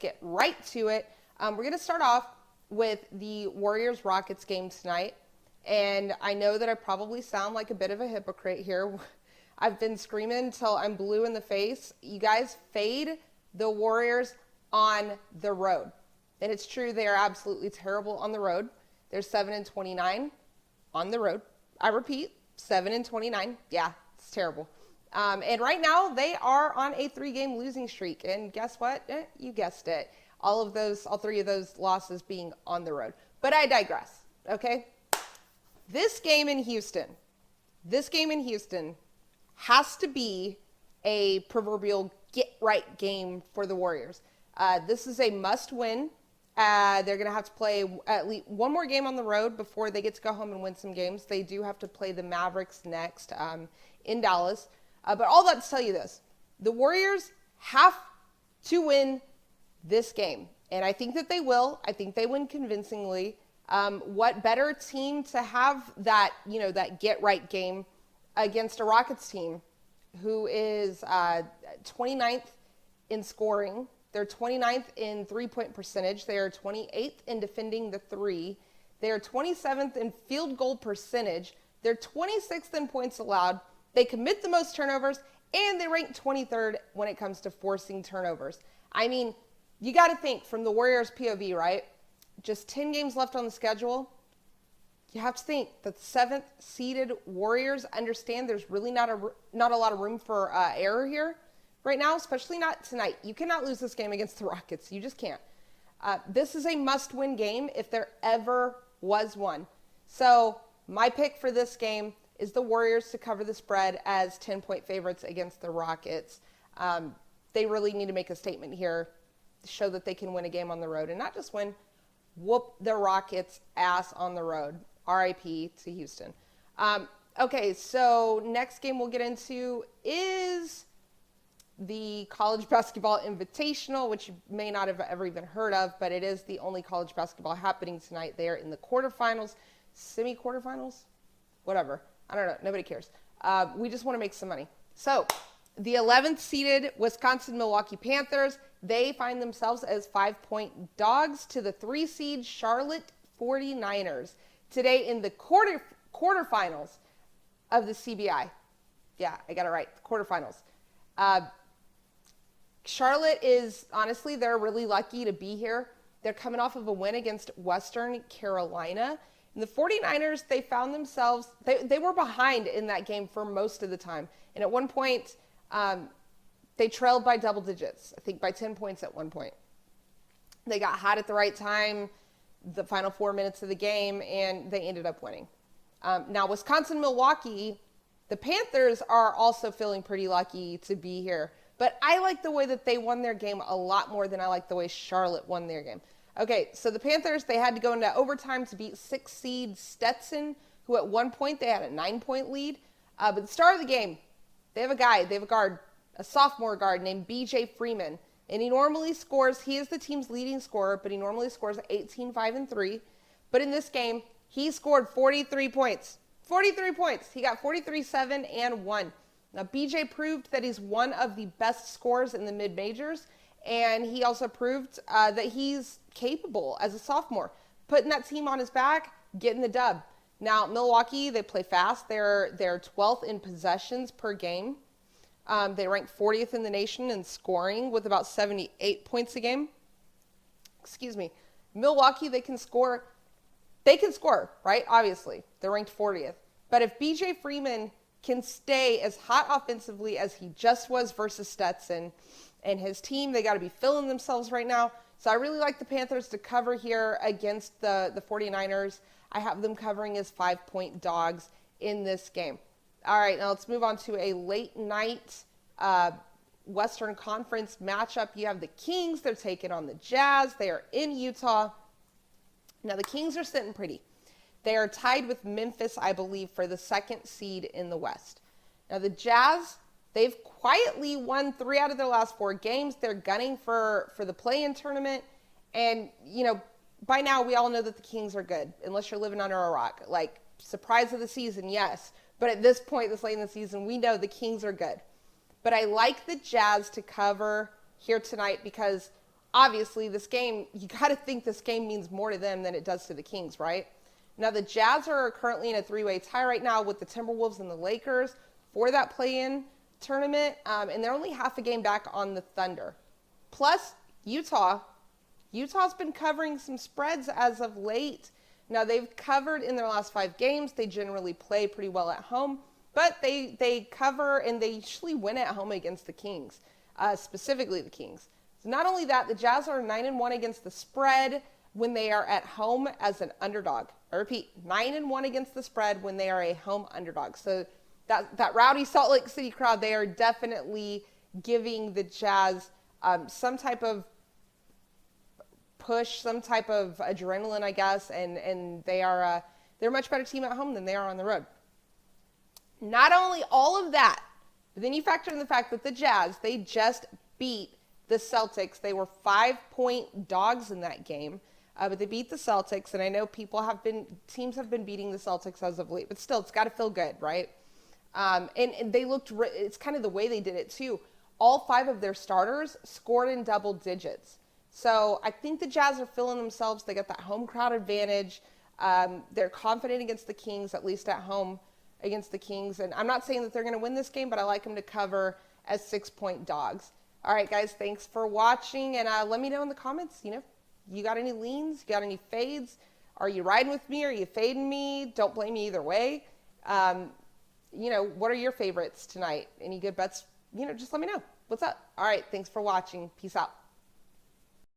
get right to it. We're going to start off with the Warriors-Rockets game tonight. And I know that I probably sound like a bit of a hypocrite here. I've been screaming until I'm blue in the face. You guys fade the Warriors on the road. And it's true, they are absolutely terrible on the road. They're 7-29 on the road. I repeat, 7-29. Yeah, it's terrible. And right now, they are on a 3-game losing streak. And guess what? You guessed it. All 3 of those losses being on the road. But I digress, okay? This game in Houston has to be a proverbial get-right game for the Warriors. This is a must-win. They're going to have to play at least one more game on the road before they get to go home and win some games. They do have to play the Mavericks next in Dallas. But all that to tell you this, the Warriors have to win this game. And I think that they will. I think they win convincingly. What better team to have that, that get-right game against a Rockets team who is 29th in scoring. They're 29th in three-point percentage. They are 28th in defending the three. They are 27th in field goal percentage. They're 26th in points allowed. They commit the most turnovers, and they rank 23rd when it comes to forcing turnovers. I mean, you got to think from the Warriors' POV, right? Just 10 games left on the schedule. You have to think that the 7th-seeded Warriors understand there's really not a lot of room for error here right now, especially not tonight. You cannot lose this game against the Rockets. You just can't. This is a must-win game if there ever was one. So my pick for this game is the Warriors to cover the spread as 10-point favorites against the Rockets. They really need to make a statement here to show that they can win a game on the road and not just whoop the Rockets' ass on the road. R.I.P. to Houston. Okay, so next game we'll get into is the College Basketball Invitational, which you may not have ever even heard of, but it is the only college basketball happening tonight. They are in the quarterfinals, semi-quarterfinals, whatever. I don't know. Nobody cares. We just want to make some money. So the 11th-seeded Wisconsin-Milwaukee Panthers, they find themselves as 5-point dogs to the 3-seed Charlotte 49ers today in the quarterfinals of the CBI. Yeah, I got it right. The quarterfinals. Charlotte is, honestly, they're really lucky to be here. They're coming off of a win against Western Carolina. And the 49ers, they found themselves, they were behind in that game for most of the time. And at one point, they trailed by double digits, I think by 10 points at one point. They got hot at the right time, the final 4 minutes of the game, and they ended up winning. Now, Wisconsin-Milwaukee, the Panthers are also feeling pretty lucky to be here. But I like the way that they won their game a lot more than I like the way Charlotte won their game. Okay, so the Panthers, they had to go into overtime to beat 6-seed Stetson, who at one point they had a 9-point lead. But the star of the game, they have a guard, a sophomore guard named B.J. Freeman. And he normally scores, he is the team's leading scorer, but he normally scores 18, 5, and 3. But in this game, he scored 43 points. 43 points. He got 43, 7, and 1. Now, BJ proved that he's one of the best scorers in the mid-majors, and he also proved that he's capable as a sophomore, putting that team on his back, getting the dub. Now, Milwaukee, they play fast. They're 12th in possessions per game. They rank 40th in the nation in scoring with about 78 points a game. Excuse me. Milwaukee, they can score, right? Obviously, they're ranked 40th. But if BJ Freeman can stay as hot offensively as he just was versus Stetson and his team, they got to be filling themselves right now. So I really like the Panthers to cover here against the 49ers. I have them covering as 5-point dogs in this game. All right, now let's move on to a late night Western Conference matchup. You have the Kings. They're taking on the Jazz. They are in Utah. Now, the Kings are sitting pretty. They are tied with Memphis, I believe, for the 2nd seed in the West. Now, the Jazz, they've quietly won 3 out of their last 4 games. They're gunning for the play-in tournament. And, by now we all know that the Kings are good, unless you're living under a rock. Like, surprise of the season, yes. But at this point, this late in the season, we know the Kings are good. But I like the Jazz to cover here tonight because obviously this game, you got to think this game means more to them than it does to the Kings, right? Now the Jazz are currently in a 3-way tie right now with the Timberwolves and the Lakers for that play-in tournament, and they're only half a game back on the Thunder. Plus, Utah's been covering some spreads as of late. Now, they've covered in their last 5 games. They generally play pretty well at home, but they cover and they usually win at home against the Kings, specifically the Kings. So not only that, the Jazz are 9-1 against the spread when they are at home as an underdog. I repeat, 9-1 against the spread when they are a home underdog. So that rowdy Salt Lake City crowd, they are definitely giving the Jazz some type of push, some type of adrenaline, I guess, and they're a much better team at home than they are on the road. Not only all of that, but then you factor in the fact that the Jazz, they just beat the Celtics. They were 5-point dogs in that game, but they beat the Celtics, and I know teams have been beating the Celtics as of late, but still, it's got to feel good, right? And they looked, it's kind of the way they did it too. All 5 of their starters scored in double digits. So I think the Jazz are feeling themselves. They got that home crowd advantage. They're confident against the Kings, at least at home against the Kings. And I'm not saying that they're going to win this game, but I like them to cover as 6-point dogs. All right, guys, thanks for watching. And let me know in the comments, you got any leans? You got any fades? Are you riding with me? Are you fading me? Don't blame me either way. What are your favorites tonight? Any good bets? Just let me know. What's up? All right, thanks for watching. Peace out.